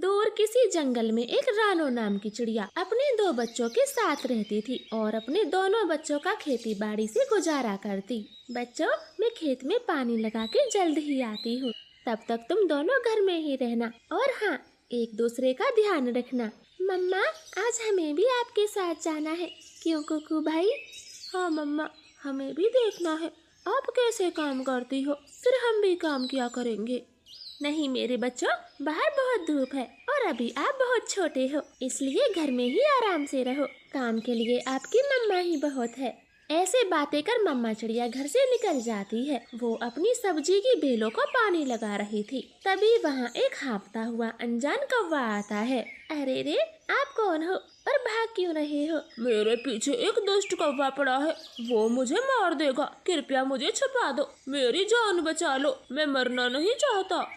दूर किसी जंगल में एक रानो नाम की चिड़िया अपने 2 बच्चों के साथ रहती थी और अपने दोनों बच्चों का खेती बाड़ी से गुजारा करती। बच्चों, मैं खेत में पानी लगा के जल्द ही आती हूँ, तब तक तुम दोनों घर में ही रहना और हाँ, एक दूसरे का ध्यान रखना। मम्मा, आज हमें भी आपके साथ जाना है, क्यों कुकू भाई? हाँ मम्मा, हमें भी देखना है आप कैसे काम करती हो, फिर हम भी काम किया करेंगे। नहीं मेरे बच्चों, बाहर बहुत धूप है और अभी आप बहुत छोटे हो, इसलिए घर में ही आराम से रहो। काम के लिए आपकी मम्मा ही बहुत है। ऐसे बातें कर मम्मा चिड़िया घर से निकल जाती है। वो अपनी सब्जी की बेलों को पानी लगा रही थी। तभी वहाँ एक हाँफता हुआ अनजान कौवा आता है। अरे रे, आप कौन हो और भाग क्यों रहे हो? मेरे पीछे एक दुष्ट कौवा पड़ा है, वो मुझे मार देगा, कृपया मुझे छुपा दो, मेरी जान बचा लो, मैं मरना नहीं चाहता।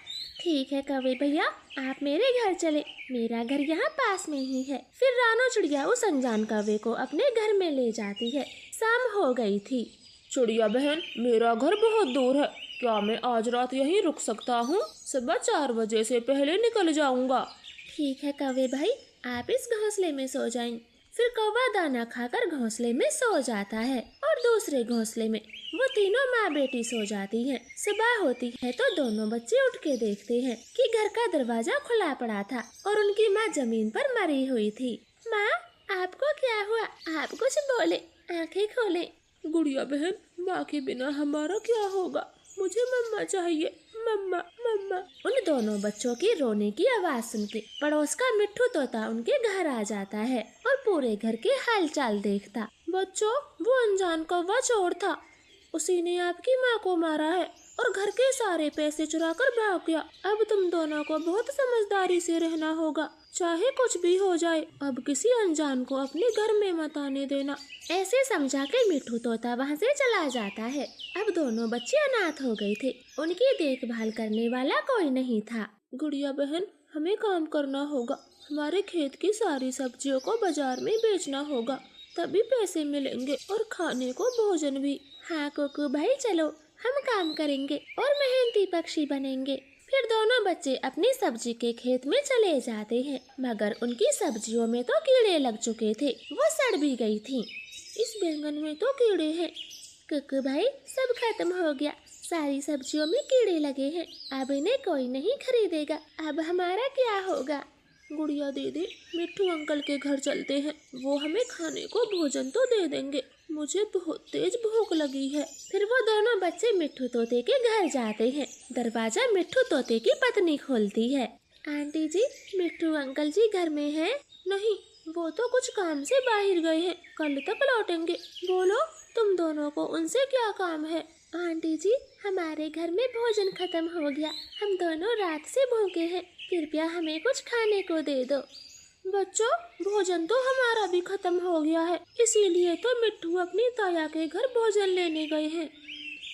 ठीक है कौवे भैया, आप मेरे घर चले, मेरा घर यहाँ पास में ही है। फिर रानो चिड़िया उस अनजान कौवे को अपने घर में ले जाती है। शाम हो गई थी। चिड़िया बहन, मेरा घर बहुत दूर है, क्या मैं आज रात यहीं रुक सकता हूँ? सुबह 4 बजे से पहले निकल जाऊँगा। ठीक है कौवे भाई, आप इस घोंसले में सो जाएं। फिर कौवा दाना खाकर घोंसले में सो जाता है और दूसरे घोंसले में वो तीनों माँ बेटी सो जाती हैं। सुबह होती है तो दोनों बच्चे उठ के देखते हैं कि घर का दरवाजा खुला पड़ा था और उनकी माँ जमीन पर मरी हुई थी। माँ, आपको क्या हुआ? आप कुछ बोले, आंखें खोले। गुड़िया बहन, माँ के बिना हमारा क्या होगा, मुझे मम्मा चाहिए, मम्मा मम्मा। उन दोनों बच्चों की रोने की आवाज सुन के पड़ोस का मिट्ठू तोता उनके घर आ जाता है और पूरे घर के हालचाल देखता। बच्चों, वो अनजान कौवा चोर था, उसी ने आपकी माँ को मारा है और घर के सारे पैसे चुरा कर भाग गया। अब तुम दोनों को बहुत समझदारी से रहना होगा, चाहे कुछ भी हो जाए, अब किसी अनजान को अपने घर में मत आने देना। ऐसे समझा के मिट्ठू तोता वहाँ से चला जाता है। अब दोनों बच्चे अनाथ हो गए थे, उनकी देखभाल करने वाला कोई नहीं था। गुड़िया बहन, हमें काम करना होगा, हमारे खेत की सारी सब्जियों को बाजार में बेचना होगा, तभी पैसे मिलेंगे और खाने को भोजन भी। हाँ कुकू भाई, चलो हम काम करेंगे और मेहनती पक्षी बनेंगे। फिर दोनों बच्चे अपनी सब्जी के खेत में चले जाते हैं, मगर उनकी सब्जियों में तो कीड़े लग चुके थे, वो सड़ भी गई थी। इस बैंगन में तो कीड़े हैं। कुकू भाई, सब खत्म हो गया, सारी सब्जियों में कीड़े लगे हैं, अब इन्हें कोई नहीं खरीदेगा, अब हमारा क्या होगा? गुड़िया दीदी, मिट्ठू अंकल के घर चलते हैं, वो हमें खाने को भोजन तो दे देंगे, मुझे बहुत तेज भूख लगी है। फिर वो दोनों बच्चे मिट्ठू तोते के घर जाते हैं। दरवाजा मिट्ठू तोते की पत्नी खोलती है। आंटी जी, मिट्ठू अंकल जी घर में हैं? नहीं, वो तो कुछ काम से बाहर गए हैं, कल तक लौटेंगे। बोलो, तुम दोनों को उनसे क्या काम है? आंटी जी, हमारे घर में भोजन खत्म हो गया, हम दोनों रात से भूखे हैं, कृपया हमें कुछ खाने को दे दो। बच्चों, भोजन तो हमारा भी खत्म हो गया है, इसीलिए तो मिट्ठू अपनी ताया के घर भोजन लेने गए हैं।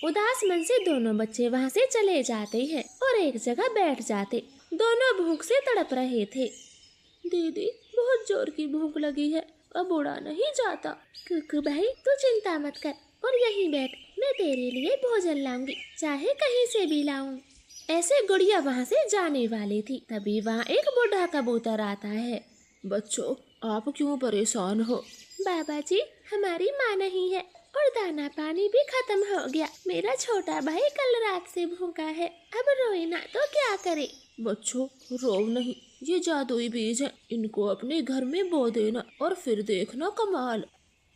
उदास मन से दोनों बच्चे वहाँ से चले जाते हैं और एक जगह बैठ जाते। दोनों भूख से तड़प रहे थे। दीदी, बहुत जोर की भूख लगी है, अब उड़ा नहीं जाता। कुकू भाई, तू चिंता मत कर और यहीं बैठ, मैं तेरे लिए भोजन लाऊंगी, चाहे कहीं से भी लाऊं। ऐसे गुड़िया वहाँ से जाने वाली थी, तभी वहाँ एक बूढ़ा कबूतर आता है। बच्चों, आप क्यों परेशान हो? बाबा जी, हमारी माँ नहीं है और दाना पानी भी खत्म हो गया, मेरा छोटा भाई कल रात से भूखा है, अब रोए ना तो क्या करे? बच्चों, रो नहीं, ये जादुई बीज है, इनको अपने घर में बो देना और फिर देखना कमाल।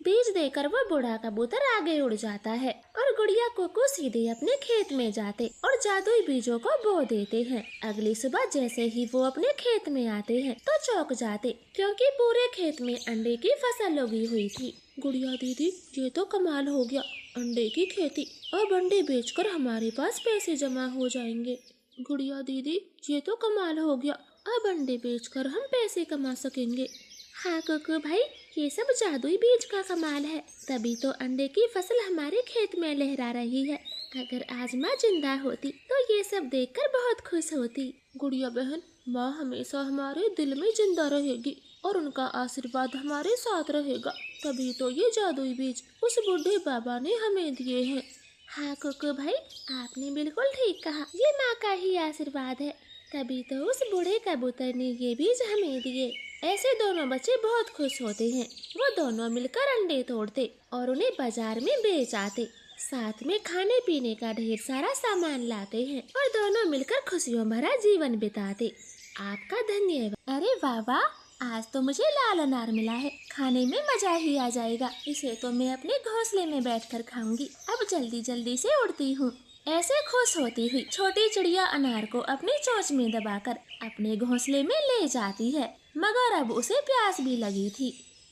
बीज देकर वो बूढ़ा कबूतर आगे उड़ जाता है और गुड़िया कोको सीधे अपने खेत में जाते और जादुई बीजों को बो देते हैं। अगली सुबह जैसे ही वो अपने खेत में आते हैं तो चौंक जाते, क्योंकि पूरे खेत में अंडे की फसल उगी हुई थी। गुड़िया दीदी, ये तो कमाल हो गया, अंडे की खेती, अब अंडे बेचकर हमारे पास पैसे जमा हो जाएंगे। गुड़िया दीदी, ये तो कमाल हो गया, अब अंडे बेचकर हम पैसे कमा सकेंगे। हाँ कुकू भाई, ये सब जादुई बीज का कमाल है, तभी तो अंडे की फसल हमारे खेत में लहरा रही है। अगर आज माँ जिंदा होती तो ये सब देखकर बहुत खुश होती। गुड़िया बहन, माँ हमेशा हमारे दिल में जिंदा रहेगी और उनका आशीर्वाद हमारे साथ रहेगा, तभी तो ये जादुई बीज उस बूढ़े बाबा ने हमें दिए हैं। हाँ कुकू भाई, आपने बिल्कुल ठीक कहा, ये माँ का ही आशीर्वाद है, तभी तो उस बूढ़े कबूतर ने ये बीज हमें दिए। ऐसे दोनों बच्चे बहुत खुश होते हैं। वो दोनों मिलकर अंडे तोड़ते और उन्हें बाजार में बेच आते। साथ में खाने पीने का ढेर सारा सामान लाते हैं और दोनों मिलकर खुशियों भरा जीवन बिताते। आपका धन्यवाद। अरे वाह वाह, आज तो मुझे लाल अनार मिला है, खाने में मजा ही आ जाएगा। इसे तो मैं अपने घोंसले में बैठकर खाऊंगी। अब जल्दी जल्दी से उड़ती हूँ। ऐसे खुश होती हुई छोटी चिड़िया अनार को अपनी चोंच में दबाकर अपने घोंसले में ले जाती है। मगर अब उसे प्यास भी लगी थी।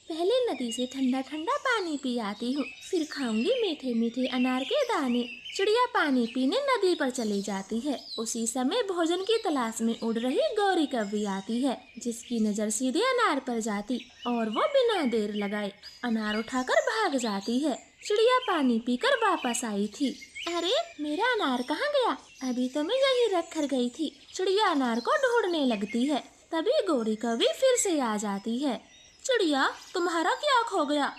पहले नदी से ठंडा ठंडा पानी पी आती हूँ, फिर खाऊंगी मीठे मीठे अनार के दाने। चिड़िया पानी पीने नदी पर चली जाती है। उसी समय भोजन की तलाश में उड़ रही गौरी कौवी आती है, जिसकी नजर सीधे अनार पर जाती और वो बिना देर लगाए अनार उठाकर भाग जाती है। चिड़िया पानी पीकर वापस आई थी। अरे मेरा अनार कहाँ गया? अभी तो मैं यहीं रख कर गई थी। चिड़िया अनार को ढूंढने लगती है। तभी गौरी कौवी फिर से आ जाती है। चिड़िया, तुम्हारा क्या खो गया?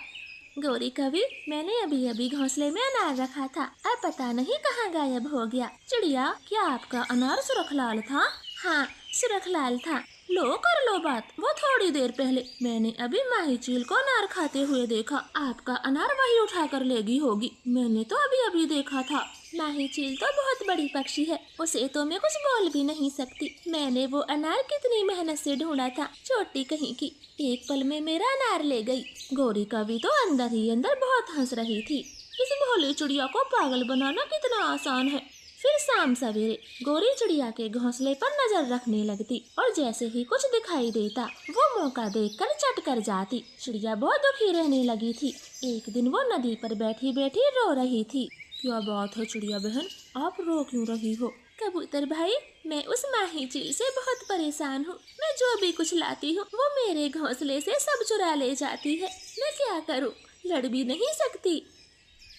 गौरी कौवी, मैंने अभी अभी घोंसले में अनार रखा था, अब पता नहीं कहाँ गायब हो गया। चिड़िया, क्या आपका अनार सुरखलाल था? हाँ, सुरखलाल था। लो कर लो बात। वो थोड़ी देर पहले मैंने अभी माही चील को अनार खाते हुए देखा। आपका अनार वही उठा कर लेगी होगी। मैंने तो अभी अभी देखा था। माही चील तो बहुत बड़ी पक्षी है, उसे तो मैं कुछ बोल भी नहीं सकती। मैंने वो अनार कितनी मेहनत से ढूंढा था, छोटी कहीं की, एक पल में मेरा अनार ले गई। गौरी कौवी तो अंदर ही अंदर बहुत हंस रही थी। इस भोली चिड़िया को पागल बनाना कितना आसान है। फिर शाम सवेरे गौरी चिड़िया के घोंसले पर नजर रखने लगती और जैसे ही कुछ दिखाई देता वो मौका देखकर चट कर जाती। चिड़िया बहुत दुखी रहने लगी थी। एक दिन वो नदी पर बैठी बैठी रो रही थी। क्या बात है चिड़िया बहन, आप रो क्यों रही हो? कबूतर भाई, मैं उस माही चील से बहुत परेशान हूँ। मैं जो भी कुछ लाती हूँ वो मेरे घोंसले से सब चुरा ले जाती है। मैं क्या करूँ? लड़ भी नहीं सकती।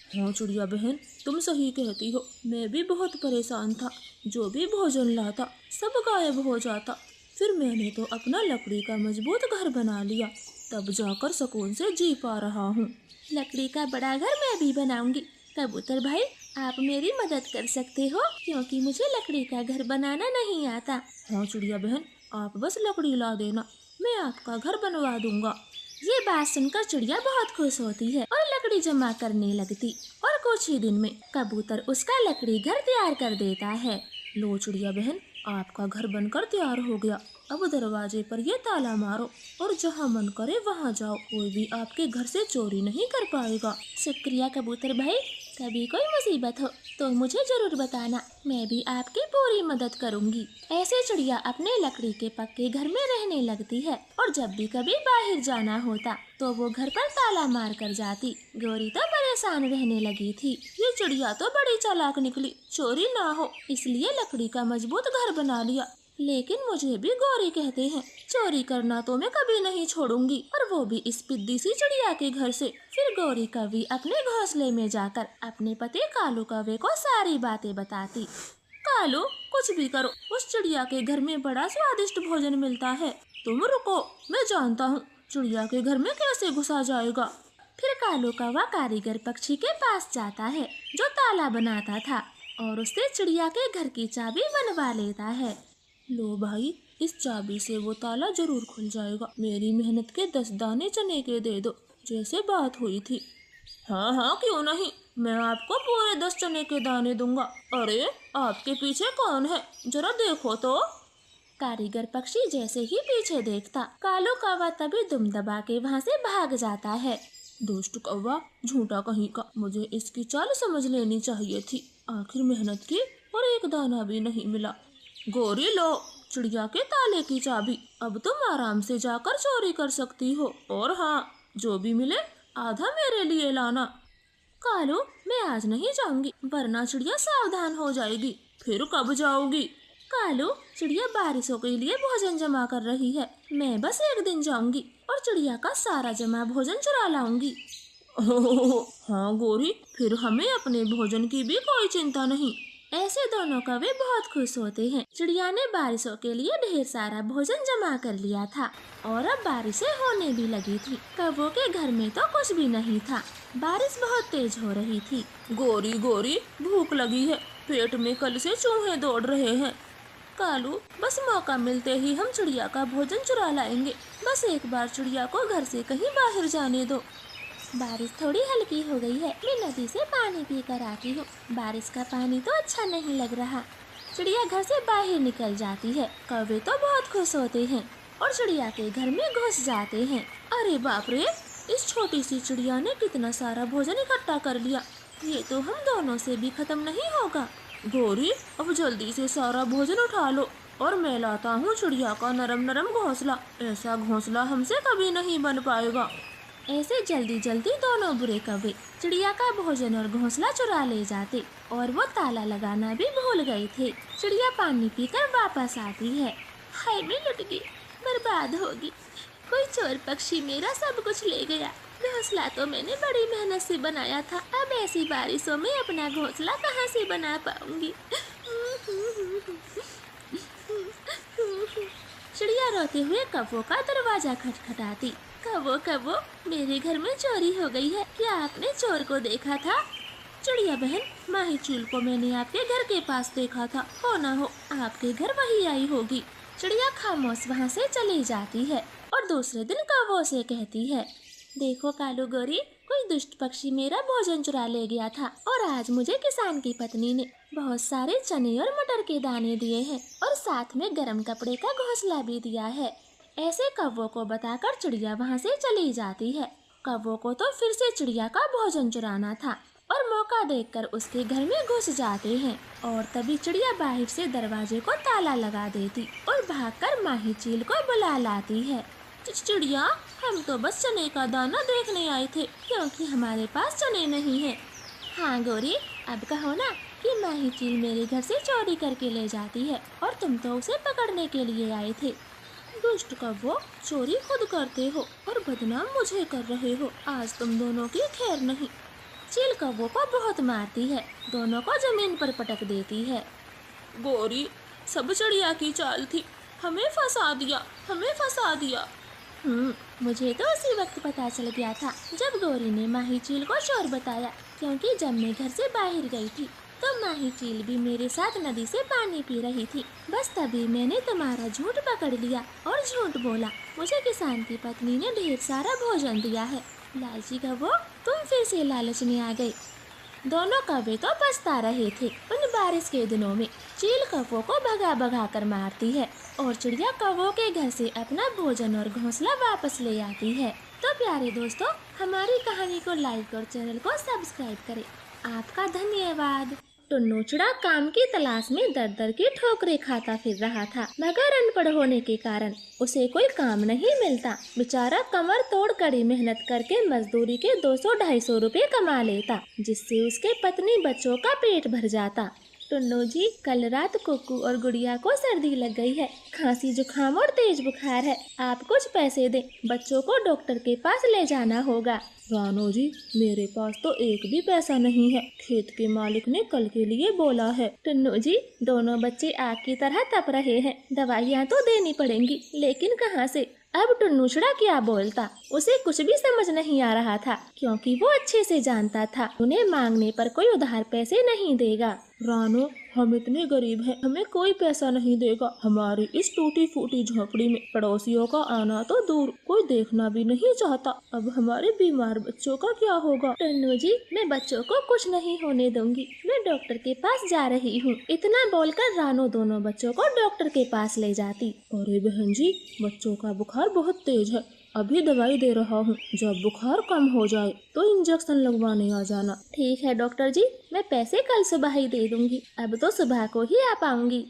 हाँ चिड़िया बहन, तुम सही कहती हो। मैं भी बहुत परेशान था। जो भी भोजन लाता सब गायब हो जाता। फिर मैंने तो अपना लकड़ी का मजबूत घर बना लिया, तब जाकर सुकून से जी पा रहा हूँ। लकड़ी का बड़ा घर मैं भी बनाऊंगी। कबूतर भाई, आप मेरी मदद कर सकते हो, क्योंकि मुझे लकड़ी का घर बनाना नहीं आता। हाँ चिड़िया बहन, आप बस लकड़ी ला देना, मैं आपका घर बनवा दूंगा। ये बात सुनकर चिड़िया बहुत खुश होती है और लकड़ी जमा करने लगती और कुछ ही दिन में कबूतर उसका लकड़ी घर तैयार कर देता है। लो चिड़िया बहन, आपका घर बनकर तैयार हो गया। अब दरवाजे पर ये ताला मारो और जहाँ मन करे वहाँ जाओ। कोई भी आपके घर से चोरी नहीं कर पाएगा। शुक्रिया कबूतर भाई। कभी कोई मुसीबत हो तो मुझे जरूर बताना, मैं भी आपकी पूरी मदद करूंगी। ऐसे चिड़िया अपने लकड़ी के पक्के घर में रहने लगती है और जब भी कभी बाहर जाना होता तो वो घर पर ताला मार कर जाती। गौरी तो परेशान रहने लगी थी। ये चिड़िया तो बड़ी चालाक निकली, चोरी ना हो इसलिए लकड़ी का मजबूत घर बना लिया। लेकिन मुझे भी गौरी कहते हैं, चोरी करना तो मैं कभी नहीं छोड़ूंगी, और वो भी इस पिद्दी सी चिड़िया के घर से। फिर गौरी कौवी अपने घोंसले में जाकर अपने पति कालू कौवे को सारी बातें बताती। कालू, कुछ भी करो, उस चिड़िया के घर में बड़ा स्वादिष्ट भोजन मिलता है। तुम रुको, मैं जानता हूँ चिड़िया के घर में कैसे घुसा जाएगा। फिर कालू कौवा कारीगर पक्षी के पास जाता है जो ताला बनाता था और उससे चिड़िया के घर की चाबी बनवा लेता है। लो भाई, इस चाबी से वो ताला जरूर खुल जाएगा। मेरी मेहनत के 10 दाने चने के दे दो, जैसे बात हुई थी। हाँ हाँ, क्यों नहीं, मैं आपको पूरे 10 चने के दाने दूंगा। अरे आपके पीछे कौन है, जरा देखो तो। कारीगर पक्षी जैसे ही पीछे देखता, कालू कौवा तभी दुम दबा के वहाँ से भाग जाता है। दुष्ट कौवा, झूठा कहीं का, मुझे इसकी चाल समझ लेनी चाहिए थी। आखिर मेहनत की और एक दाना भी नहीं मिला। गौरी, लो चिड़िया के ताले की चाबी, अब तुम आराम से जाकर चोरी कर सकती हो। और हाँ, जो भी मिले आधा मेरे लिए लाना। कालू, मैं आज नहीं जाऊंगी, वरना चिड़िया सावधान हो जाएगी। फिर कब जाओगी? कालू, चिड़िया बारिशों के लिए भोजन जमा कर रही है, मैं बस एक दिन जाऊंगी और चिड़िया का सारा जमा भोजन चुरा लाऊंगी। हाँ गौरी, फिर हमें अपने भोजन की भी कोई चिंता नहीं। ऐसे दोनों कौवे बहुत खुश होते हैं। चिड़िया ने बारिशों के लिए ढेर सारा भोजन जमा कर लिया था और अब बारिशें होने भी लगी थी। कौवों के घर में तो कुछ भी नहीं था, बारिश बहुत तेज हो रही थी। गौरी, भूख लगी है, पेट में कल से चूहे दौड़ रहे हैं। कालू, बस मौका मिलते ही हम चिड़िया का भोजन चुरा लाएंगे। बस एक बार चिड़िया को घर से कहीं बाहर जाने दो। बारिश थोड़ी हल्की हो गई है, मैं नदी से पानी पी कर आती हूँ। बारिश का पानी तो अच्छा नहीं लग रहा। चिड़िया घर से बाहर निकल जाती है। कौवे तो बहुत खुश होते हैं और चिड़िया के घर में घुस जाते हैं। अरे बाप रे, इस छोटी सी चिड़िया ने कितना सारा भोजन इकट्ठा कर लिया। ये तो हम दोनों से भी खत्म नहीं होगा। गौरी, अब जल्दी से सारा भोजन उठा लो और मैं लाता हूँ चिड़िया का नरम नरम घोंसला। ऐसा घोंसला हमसे कभी नहीं बन पाएगा। ऐसे जल्दी जल्दी दोनों बुरे कौवे चिड़िया का भोजन और घोंसला चुरा ले जाते और वो ताला लगाना भी भूल गए थे। चिड़िया पानी पीकर वापस आती है। हाय, मैं लुट गई, बर्बाद होगी। कोई चोर पक्षी मेरा सब कुछ ले गया। घोंसला तो मैंने बड़ी मेहनत से बनाया था। अब ऐसी बारिशों में अपना घोंसला कहाँ से बना पाऊंगी। चिड़िया रोते हुए कौवों का दरवाजा खटखटाती। कौवो कौवो, मेरे घर में चोरी हो गई है। क्या आपने चोर को देखा था? चिड़िया बहन, माही चूल को मैंने आपके घर के पास देखा था। हो ना हो आपके घर वही आई होगी। चिड़िया खामोश वहाँ से चली जाती है और दूसरे दिन कौवों से कहती है, देखो कालू गौरी, कोई दुष्ट पक्षी मेरा भोजन चुरा ले गया था और आज मुझे किसान की पत्नी ने बहुत सारे चने और मटर के दाने दिए हैं और साथ में गर्म कपड़े का घोंसला भी दिया है। ऐसे कौवों को बताकर चिड़िया वहाँ से चली जाती है। कौवों को तो फिर से चिड़िया का भोजन चुराना था और मौका देखकर उसके घर में घुस जाते हैं और तभी चिड़िया बाहर से दरवाजे को ताला लगा देती और भागकर माही चील को बुला लाती है। चिड़िया, हम तो बस चने का दाना देखने आए थे क्योंकि हमारे पास चने नहीं है। हाँ गौरी, अब कहो ना कि माही चील मेरे घर से चोरी करके ले जाती है और तुम तो उसे पकड़ने के लिए आए थे। दुष्ट कौवो, चोरी खुद करते हो और बदनाम मुझे कर रहे हो। आज तुम दोनों की खैर नहीं। चील कौवों को बहुत मारती है, दोनों को जमीन पर पटक देती है। गौरी, सब चिड़िया की चाल थी। हमें फंसा दिया, हमें फंसा दिया। मुझे तो उसी वक्त पता चल गया था जब गौरी ने माही चील को चोर बताया, क्योंकि जब मैं घर से बाहर गई थी तो माही चील भी मेरे साथ नदी से पानी पी रही थी। बस तभी मैंने तुम्हारा झूठ पकड़ लिया और झूठ बोला। मुझे किसान की पत्नी ने ढेर सारा भोजन दिया है। लालची कौवो, तुम फिर से लालच में आ गए। दोनों कौवे तो पछता रहे थे। उन बारिश के दिनों में चील कौवों को भगा भगा कर मारती है और चिड़िया कौवों के घर से अपना भोजन और घोंसला वापस ले आती है। तो प्यारे दोस्तों, हमारी कहानी को लाइक और चैनल को सब्सक्राइब करें। आपका धन्यवाद। टुन्नू चिड़ा काम की तलाश में दर दर की ठोकरें खाता फिर रहा था, मगर अनपढ़ होने के कारण उसे कोई काम नहीं मिलता। बेचारा कमर तोड़ कड़ी मेहनत करके मजदूरी के 200-250 रुपए कमा लेता, जिससे उसके पत्नी बच्चों का पेट भर जाता। टुन्नू जी, कल रात कुक्कू और गुड़िया को सर्दी लग गई है, खांसी जुकाम और तेज बुखार है। आप कुछ पैसे दें, बच्चों को डॉक्टर के पास ले जाना होगा। रानो जी, मेरे पास तो एक भी पैसा नहीं है। खेत के मालिक ने कल के लिए बोला है। टुन्नू जी, दोनों बच्चे आग की तरह तप रहे हैं, दवाइयाँ तो देनी पड़ेंगी, लेकिन कहाँ से? अब टुन्नू चिड़ा क्या बोलता, उसे कुछ भी समझ नहीं आ रहा था, क्योंकि वो अच्छे से जानता था उन्हें मांगने पर कोई उधार पैसे नहीं देगा। रानो, हम इतने गरीब हैं, हमें कोई पैसा नहीं देगा। हमारी इस टूटी फूटी झोपड़ी में पड़ोसियों का आना तो दूर, कोई देखना भी नहीं चाहता। अब हमारे बीमार बच्चों का क्या होगा? टुन्नू जी, मैं बच्चों को कुछ नहीं होने दूंगी, मैं डॉक्टर के पास जा रही हूँ। इतना बोलकर रानो दोनों बच्चों को डॉक्टर के पास ले जाती। अरे बहन जी, बच्चों का बुखार बहुत तेज है, अभी दवाई दे रहा हूँ। जब बुखार कम हो जाए तो इंजेक्शन लगवाने आ जाना। ठीक है डॉक्टर जी, मैं पैसे कल सुबह ही दे दूंगी, अब तो सुबह को ही आ पाऊंगी।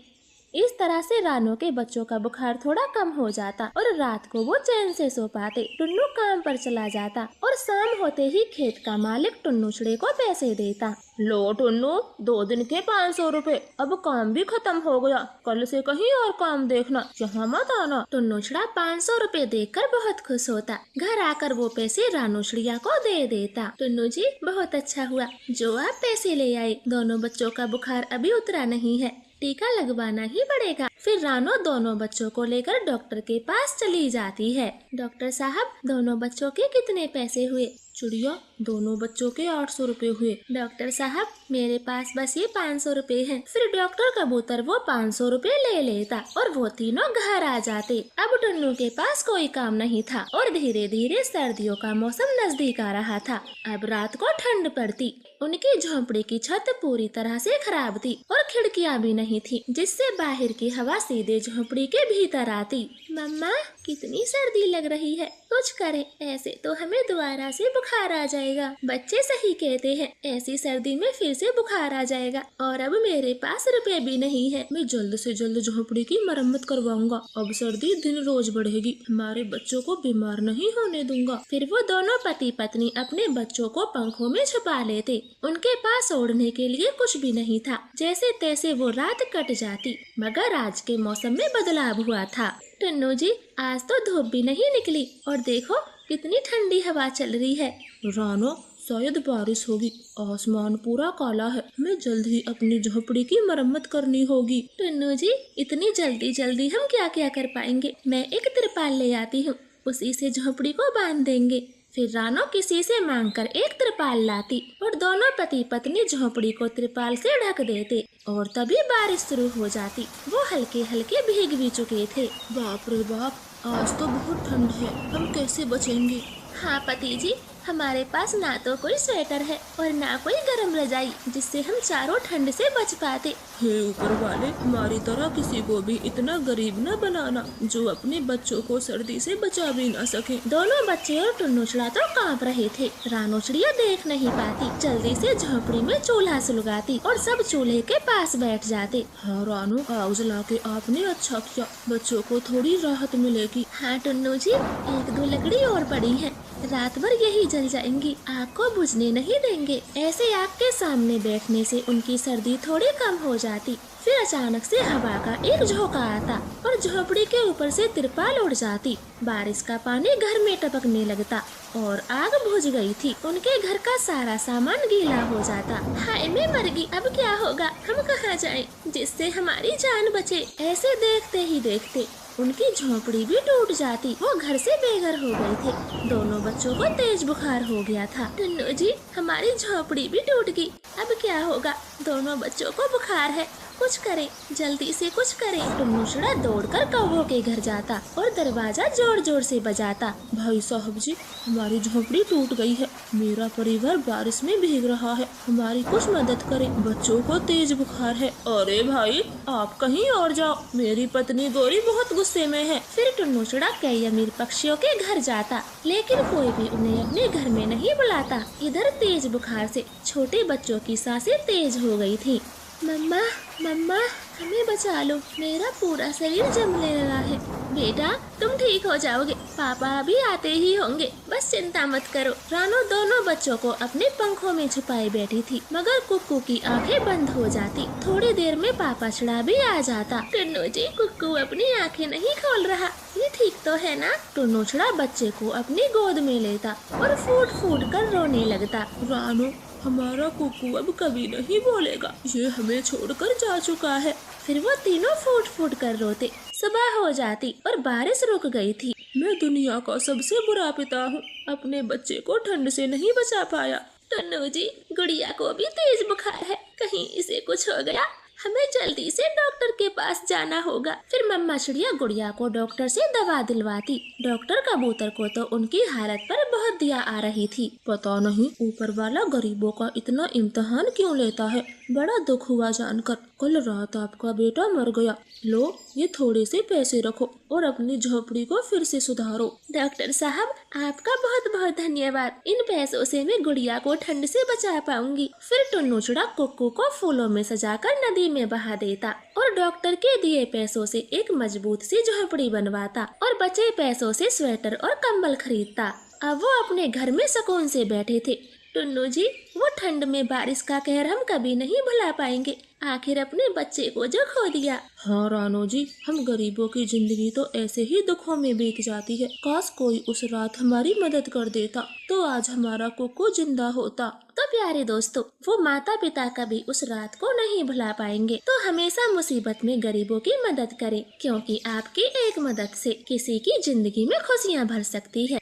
इस तरह से रानो के बच्चों का बुखार थोड़ा कम हो जाता और रात को वो चैन से सो पाते। टुन्नू काम पर चला जाता और शाम होते ही खेत का मालिक टुन्नू चिड़े को पैसे देता। लो टुन्नू, 2 दिन के 500 रुपए। अब काम भी खत्म हो गया, कल से कहीं और काम देखना, यहाँ मत आना। टुन्नू चिड़ा 500 रुपए देखकर बहुत खुश होता। घर आकर वो पैसे रानो चिड़िया को दे देता। टुन्नू जी, बहुत अच्छा हुआ जो आप पैसे ले आए। दोनों बच्चों का बुखार अभी उतरा नहीं है, टीका लगवाना ही पड़ेगा। फिर रानो दोनों बच्चों को लेकर डॉक्टर के पास चली जाती है। डॉक्टर साहब, दोनों बच्चों के कितने पैसे हुए? चिड़िया, दोनों बच्चों के 800 रुपए हुए। डॉक्टर साहब, मेरे पास बस ये 500 रुपए हैं। फिर डॉक्टर कबूतर वो 500 रुपए ले लेता और वो तीनों घर आ जाते। अब टुन्नू के पास कोई काम नहीं था और धीरे धीरे सर्दियों का मौसम नजदीक आ रहा था। अब रात को ठंड पड़ती। उनकी झोंपड़ी की छत पूरी तरह से खराब थी और खिड़कियां भी नहीं थी, जिससे बाहर की हवा सीधे झोंपड़ी के भीतर आती। मम्मा, कितनी सर्दी लग रही है, कुछ करें, ऐसे तो हमें दोबारा से बुखार आ जाएगा। बच्चे सही कहते हैं, ऐसी सर्दी में फिर से बुखार आ जाएगा और अब मेरे पास रुपए भी नहीं है। मैं जल्द से जल्द झोंपड़ी की मरम्मत करवाऊंगा। अब सर्दी दिन रोज बढ़ेगी, हमारे बच्चों को बीमार नहीं होने दूंगा। फिर वो दोनों पति पत्नी अपने बच्चों को पंखों में छुपा लेते। उनके पास ओढ़ने के लिए कुछ भी नहीं था। जैसे तैसे वो रात कट जाती। मगर आज के मौसम में बदलाव हुआ था। टुन्नू जी, आज तो धूप भी नहीं निकली और देखो कितनी ठंडी हवा चल रही है। रानो, शायद बारिश होगी, आसमान पूरा काला है। हमें जल्द ही अपनी झोपड़ी की मरम्मत करनी होगी। टुन्नू जी, इतनी जल्दी जल्दी हम क्या क्या कर पाएंगे। मैं एक तिरपाल ले आती हूँ, उसी से झोपड़ी को बांध देंगे। फिर रानो किसी से मांगकर एक तिरपाल लाती और दोनों पति पत्नी झोपड़ी को तिरपाल से ढक देते और तभी बारिश शुरू हो जाती। वो हल्के हल्के भीग भी चुके थे। बाप रे बाप, आज तो बहुत ठंड है, हम कैसे बचेंगे। हाँ पति जी, हमारे पास ना तो कोई स्वेटर है और ना कोई गर्म रजाई जिससे हम चारों ठंड से बच पाते। हे ऊपर वाले, हमारी तरह किसी को भी इतना गरीब न बनाना जो अपने बच्चों को सर्दी से बचा भी ना सके। दोनों बच्चे और टुन्नू चिड़िया तो कांप रहे थे। रानो चिड़िया देख नहीं पाती, जल्दी से झोपड़ी में चूल्हा सुलगाती और सब चूल्हे के पास बैठ जाते। हाँ रानो, आग जला के आपने अच्छा किया, बच्चों को थोड़ी राहत मिलेगी। हाँ टुन्नू जी, एक दो लकड़ी और पड़ी है, रात भर यही जल जाएंगी, आग को बुझने नहीं देंगे। ऐसे आग के सामने बैठने से उनकी सर्दी थोड़ी कम हो जाती। फिर अचानक से हवा का एक झोंका आता और झोपड़ी के ऊपर से तिरपाल उड़ जाती। बारिश का पानी घर में टपकने लगता और आग बुझ गई थी। उनके घर का सारा सामान गीला हो जाता। हाय मैं मर गई, अब क्या होगा, हम कहाँ जाएं जिससे हमारी जान बचे। ऐसे देखते ही देखते उनकी झोपड़ी भी टूट जाती। वो घर से बेघर हो गए थे। दोनों बच्चों को तेज बुखार हो गया था। टुन्नू जी, हमारी झोपड़ी भी टूट गई, अब क्या होगा, दोनों बच्चों को बुखार है, कुछ करें, जल्दी से कुछ करें। टुन्नू चिड़िया दौड़कर कौवों के घर जाता और दरवाजा जोर जोर से बजाता। भाई साहब जी, हमारी झोपड़ी टूट गई है, मेरा परिवार बारिश में भीग रहा है, हमारी कुछ मदद करें, बच्चों को तेज बुखार है। अरे भाई, आप कहीं और जाओ, मेरी पत्नी गौरी बहुत गुस्से में है। फिर टुन्नू चिड़िया कई अमीर पक्षियों के घर जाता, लेकिन कोई भी उन्हें अपने घर में नहीं बुलाता। इधर तेज बुखार से छोटे बच्चों की सांसें तेज हो गई थी। मम्मा, मम्मा, हमें बचा लो, मेरा पूरा शरीर जमने लगा है। बेटा, तुम ठीक हो जाओगे, पापा अभी आते ही होंगे, बस चिंता मत करो। रानो दोनों बच्चों को अपने पंखों में छुपाए बैठी थी, मगर कुक्कू की आंखें बंद हो जाती। थोड़ी देर में पापा चिड़िया भी आ जाता। टुन्नू जी, कुक्कू अपनी आंखें नहीं खोल रहा, ये ठीक तो है ना। टुन्नू चिड़िया बच्चे को अपनी गोद में लेता और फूट फूट कर रोने लगता। रानो, हमारा कुक्कू अब कभी नहीं बोलेगा, ये हमें छोड़कर जा चुका है। फिर वो तीनों फूट फूट कर रोते। सुबह हो जाती और बारिश रुक गई थी। मैं दुनिया का सबसे बुरा पिता हूँ, अपने बच्चे को ठंड से नहीं बचा पाया। टुन्नू जी, गुड़िया को भी तेज बुखार है, कहीं इसे कुछ हो गया, हमें जल्दी से डॉक्टर के पास जाना होगा। फिर मम्मा चिड़िया गुड़िया को डॉक्टर से दवा दिलवाती। डॉक्टर कबूतर को तो उनकी हालत पर बहुत दया आ रही थी। पता नहीं ऊपर वाला गरीबों का इतना इम्तिहान क्यों लेता है, बड़ा दुख हुआ जानकर। कल रात आपका बेटा मर गया, लो ये थोड़े से पैसे रखो और अपनी झोपड़ी को फिर से सुधारो। डॉक्टर साहब, आपका बहुत बहुत धन्यवाद, इन पैसों से मैं गुड़िया को ठंड से बचा पाऊंगी। फिर टुन्नू चिड़िया कुक्कू को फूलों में सजाकर नदी में बहा देता और डॉक्टर के दिए पैसों से एक मजबूत सी झोपड़ी बनवाता और बचे पैसों से स्वेटर और कंबल खरीदता। अब वो अपने घर में सुकून से बैठे थे। टुन्नू जी, वो ठंड में बारिश का कहर हम कभी नहीं भुला पाएंगे, आखिर अपने बच्चे को जो खो दिया। हाँ रानो जी, हम गरीबों की जिंदगी तो ऐसे ही दुखों में बीत जाती है। काश कोई उस रात हमारी मदद कर देता तो आज हमारा कुक्कू जिंदा होता। तो प्यारे दोस्तों, वो माता पिता कभी उस रात को नहीं भुला पाएंगे। तो हमेशा मुसीबत में गरीबों की मदद करें, क्योंकि आपकी एक मदद से किसी की जिंदगी में खुशियाँ भर सकती है।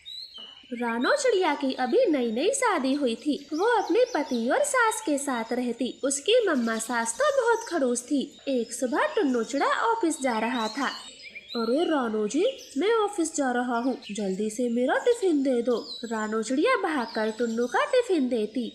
रानो चिड़िया की अभी नई नई शादी हुई थी। वो अपने पति और सास के साथ रहती। उसकी मम्मा सास तो बहुत खड़ूस थी। एक सुबह टुन्नू चिड़ा ऑफिस जा रहा था। अरे रानो जी, मैं ऑफिस जा रहा हूँ, जल्दी से मेरा टिफिन दे दो। रानो चिड़िया भागकर टुन्नू का टिफिन देती।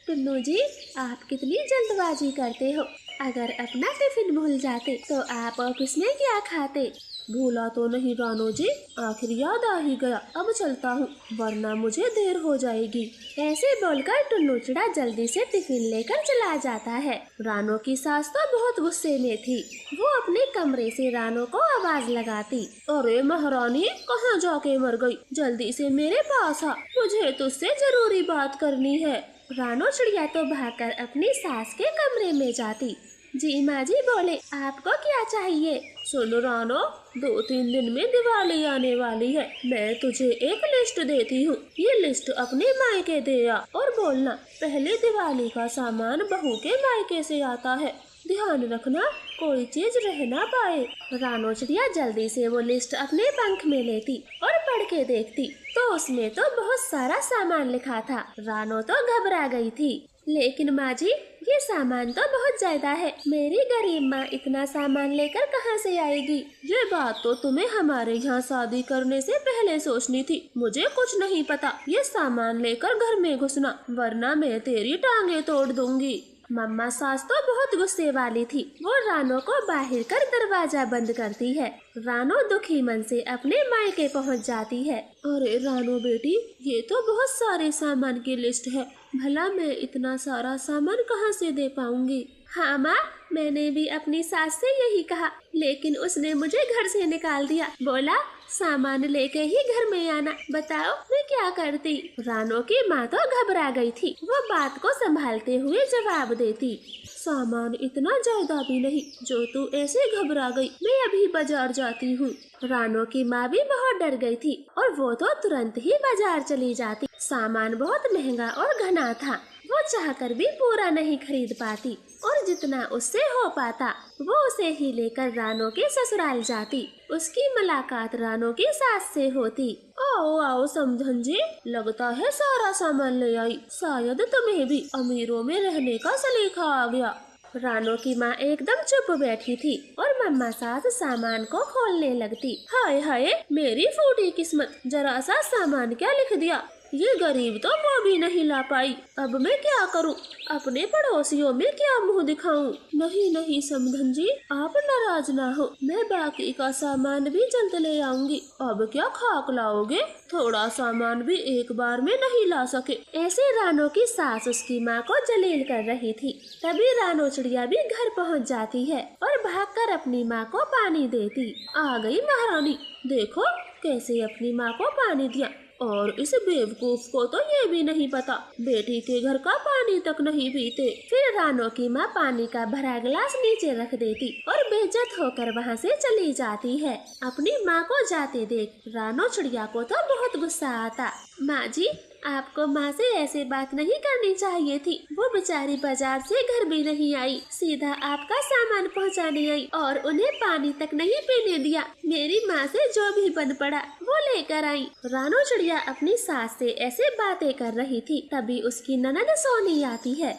टुन्नू जी, आप कितनी जल्दबाजी करते हो। अगर अपना टिफिन भूल जाते तो आप ऑफिस में क्या खाते। भूला तो नहीं रानो जी, आखिर याद आ ही गया। अब चलता हूँ, वरना मुझे देर हो जाएगी। ऐसे बोलकर टुन्नू चिड़ा जल्दी से टिफिन लेकर चला जाता है। रानो की सास तो बहुत गुस्से में थी। वो अपने कमरे से रानो को आवाज लगाती। अरे महारानी, कहाँ जाके मर गई? जल्दी से मेरे पास आ, मुझे तुझसे जरूरी बात करनी है। रानो चिड़िया तो भागकर अपनी सास के कमरे में जाती। जी माँ जी, बोले आपको क्या चाहिए। सुन रानो, 2-3 दिन में दिवाली आने वाली है। मैं तुझे एक लिस्ट देती हूँ। ये लिस्ट अपने मायके दे आ और बोलना, पहले दिवाली का सामान बहू के मायके से आता है। ध्यान रखना कोई चीज रह ना पाए। रानो चिड़िया जल्दी से वो लिस्ट अपने पंख में लेती और पढ़ के देखती तो उसमें तो बहुत सारा सामान लिखा था। रानो तो घबरा गई थी। लेकिन माँ जी, ये सामान तो बहुत ज्यादा है। मेरी गरीब माँ इतना सामान लेकर कहाँ से आएगी। ये बात तो तुम्हें हमारे यहाँ शादी करने से पहले सोचनी थी। मुझे कुछ नहीं पता। ये सामान लेकर घर में घुसना, वरना मैं तेरी टांगे तोड़ दूंगी। मम्मा सास तो बहुत गुस्से वाली थी। वो रानो को बाहर कर दरवाजा बंद करती है। रानो दुखी मन से अपने मायके पहुंच जाती है। अरे रानो बेटी, ये तो बहुत सारे सामान की लिस्ट है। भला मैं इतना सारा सामान कहाँ से दे पाऊंगी। हाँ माँ, मैंने भी अपनी सास से यही कहा, लेकिन उसने मुझे घर से निकाल दिया। बोला सामान लेके ही घर में आना। बताओ मैं क्या करती। रानो की माँ तो घबरा गई थी। वो बात को संभालते हुए जवाब देती, सामान इतना ज्यादा भी नहीं जो तू ऐसे घबरा गई। मैं अभी बाजार जाती हूँ। रानो की माँ भी बहुत डर गई थी और वो तो तुरंत ही बाजार चली जाती। सामान बहुत महंगा और घना था। वो चाहकर भी पूरा नहीं खरीद पाती और जितना उससे हो पाता वो उसे ही लेकर रानो के ससुराल जाती। उसकी मुलाकात रानो की सास से होती। आओ आओ समधन जी, लगता है सारा सामान ले आई। शायद तुम्हें भी अमीरों में रहने का सलीका आ गया। रानो की माँ एकदम चुप बैठी थी और मम्मा सास सामान को खोलने लगती। हाय हाय, मेरी फूटी किस्मत, जरा सा सामान क्या लिख दिया। ये गरीब तो वो भी नहीं ला पाई। अब मैं क्या करूं? अपने पड़ोसियों में क्या मुंह दिखाऊं? नहीं नहीं समधन जी, आप नाराज ना हो, मैं बाकी का सामान भी जल्द ले आऊंगी। अब क्या खाक लाओगे? थोड़ा सामान भी एक बार में नहीं ला सके। ऐसे रानो की सास उसकी माँ को जलील कर रही थी। तभी रानो चिड़िया भी घर पहुँच जाती है और भागकर अपनी माँ को पानी देती। आ गई महारानी, देखो कैसे अपनी माँ को पानी दिया। और इस बेवकूफ को तो ये भी नहीं पता, बेटी के घर का पानी तक नहीं पीते। फिर रानो की माँ पानी का भरा गिलास नीचे रख देती और बेइज्जत होकर वहाँ से चली जाती है। अपनी माँ को जाते देख रानो चिड़िया को तो बहुत गुस्सा आता। माँ जी, आपको माँ से ऐसे बात नहीं करनी चाहिए थी। वो बेचारी बाजार से घर भी नहीं आई, सीधा आपका सामान पहुँचाने आई और उन्हें पानी तक नहीं पीने दिया। मेरी माँ से जो भी बन पड़ा वो लेकर आई। रानो चिड़िया अपनी सास से ऐसे बातें कर रही थी, तभी उसकी ननद सोनी आती है।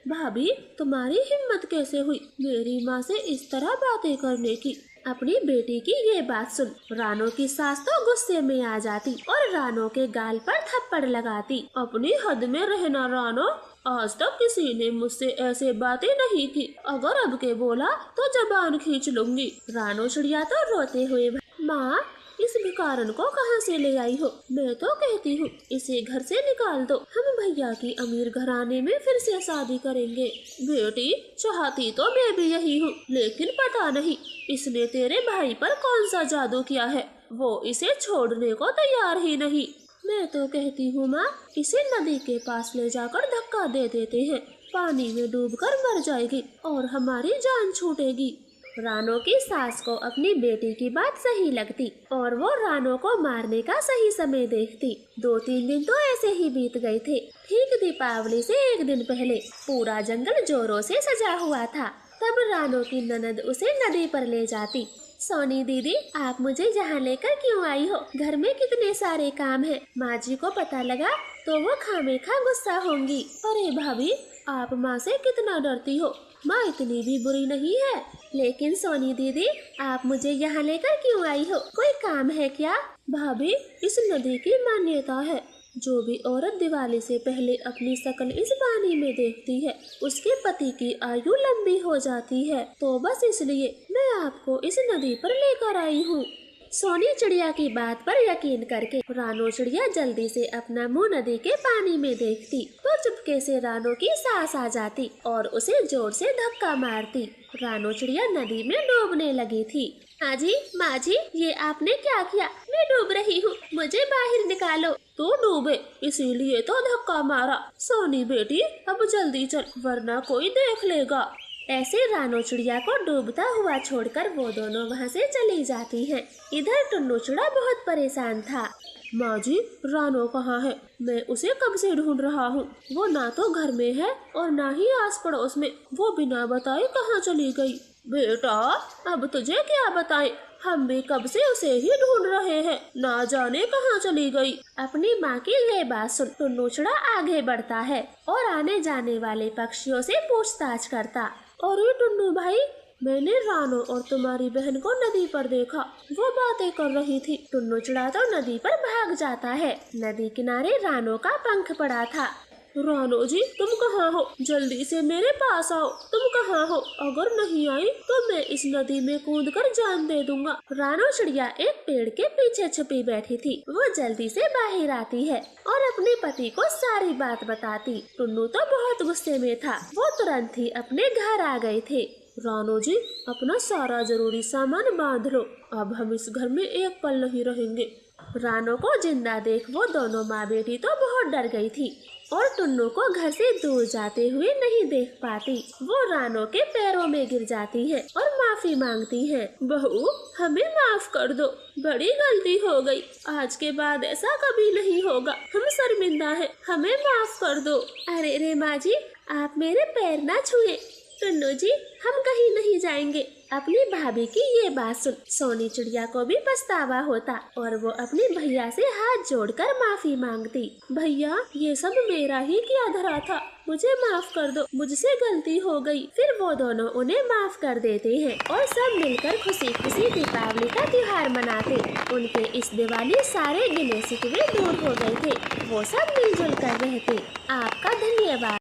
भाभी, तुम्हारी हिम्मत कैसे हुई मेरी माँ से इस तरह बातें करने की? अपनी बेटी की ये बात सुन रानो की सास तो गुस्से में आ जाती और रानो के गाल पर थप्पड़ लगाती। अपनी हद में रहना रानो, आज तक किसी ने मुझसे ऐसे बातें नहीं की। अगर अब के बोला तो जबान खींच लूंगी। रानो चिड़िया तो रोते हुए, माँ, इस भिखारन को कहाँ से ले आई हो? मैं तो कहती हूँ इसे घर से निकाल दो। हम भैया की अमीर घराने में फिर से शादी करेंगे। बेटी, चाहती तो मैं भी यही हूँ, लेकिन पता नहीं इसने तेरे भाई पर कौन सा जादू किया है, वो इसे छोड़ने को तैयार ही नहीं। मैं तो कहती हूँ माँ, इसे नदी के पास ले जाकर धक्का दे देते हैं। पानी में डूबकर मर जाएगी और हमारी जान छूटेगी। रानो की सास को अपनी बेटी की बात सही लगती और वो रानो को मारने का सही समय देखती। 2-3 दिन तो ऐसे ही बीत गए थे। ठीक दीपावली से एक दिन पहले पूरा जंगल जोरों से सजा हुआ था। तब रानो की ननद उसे नदी पर ले जाती सोनी दीदी, आप मुझे यहाँ लेकर क्यों आई हो? घर में कितने सारे काम हैं। माँ जी को पता लगा तो वो खामेखा गुस्सा होंगी। अरे भाभी, आप माँ से कितना डरती हो? माँ इतनी भी बुरी नहीं है। लेकिन सोनी दीदी, आप मुझे यहाँ लेकर क्यों आई हो? कोई काम है क्या? भाभी, इस नदी की मान्यता है, जो भी औरत दिवाली से पहले अपनी शक्ल इस पानी में देखती है, उसके पति की आयु लंबी हो जाती है। तो बस इसलिए मैं आपको इस नदी पर लेकर आई हूँ। सोनी चिड़िया की बात पर यकीन करके रानो चिड़िया जल्दी से अपना मुंह नदी के पानी में देखती तो चुपके से रानो की सांस आ जाती और उसे जोर से धक्का मारती। रानो चिड़िया नदी में डूबने लगी थी। माँ जी, ये आपने क्या किया? मैं डूब रही हूँ, मुझे बाहर निकालो। तू डूबे इसीलिए तो धक्का मारा। सोनी बेटी, अब जल्दी चल, वरना कोई देख लेगा। ऐसे रानो चिड़िया को डूबता हुआ छोड़कर वो दोनों वहाँ से चली जाती हैं। इधर टुन्नू चिड़ा बहुत परेशान था। माँ जी, रानो कहाँ है? मैं उसे कब से ढूंढ रहा हूँ। वो ना तो घर में है और ना ही आस पड़ोस में। वो बिना बताए कहाँ चली गई? बेटा, अब तुझे क्या बताएं, हम भी कब से उसे ही ढूंढ रहे हैं, ना जाने कहाँ चली गई। अपनी माँ की ये बात सुन टुन्नू चिड़ा आगे बढ़ता है और आने जाने वाले पक्षियों से पूछताछ करता। अरे टुन्नू भाई, मैंने रानो और तुम्हारी बहन को नदी पर देखा, वो बातें कर रही थी। टुन्नू चिड़ा तो नदी पर भाग जाता है। नदी किनारे रानो का पंख पड़ा था। रानो जी, तुम कहाँ हो? जल्दी से मेरे पास आओ। तुम कहाँ हो? अगर नहीं आई तो मैं इस नदी में कूदकर जान दे दूंगा। रानो चिड़िया एक पेड़ के पीछे छुपी बैठी थी। वो जल्दी से बाहर आती है और अपने पति को सारी बात बताती। टुन्नू तो बहुत गुस्से में था। वो तुरंत ही अपने घर आ गए थे। रानो जी, अपना सारा जरूरी सामान बांध लो, अब हम इस घर में एक पल नहीं रहेंगे। रानो को जिंदा देख वो दोनों माँ बेटी तो बहुत डर गई थी और टुन्नू को घर से दूर जाते हुए नहीं देख पाती। वो रानो के पैरों में गिर जाती है और माफी मांगती है। बहू, हमें माफ कर दो, बड़ी गलती हो गई। आज के बाद ऐसा कभी नहीं होगा। हम शर्मिंदा हैं, हमें माफ कर दो। अरे रे माँ जी, आप मेरे पैर ना छुए। टुन्नू जी, हम कहीं नहीं जाएंगे। अपनी भाभी की ये बात सुन सोनी चिड़िया को भी पछतावा होता और वो अपने भैया से हाथ जोड़कर माफी मांगती। भैया, ये सब मेरा ही किया धरा था, मुझे माफ कर दो, मुझसे गलती हो गई। फिर वो दोनों उन्हें माफ कर देते हैं और सब मिलकर खुशी खुशी दीपावली का त्योहार मनाते। उनके इस दिवाली सारे गिले शिकवे दूर हो गए थे। वो सब मिलजुल कर रहते। आपका धन्यवाद।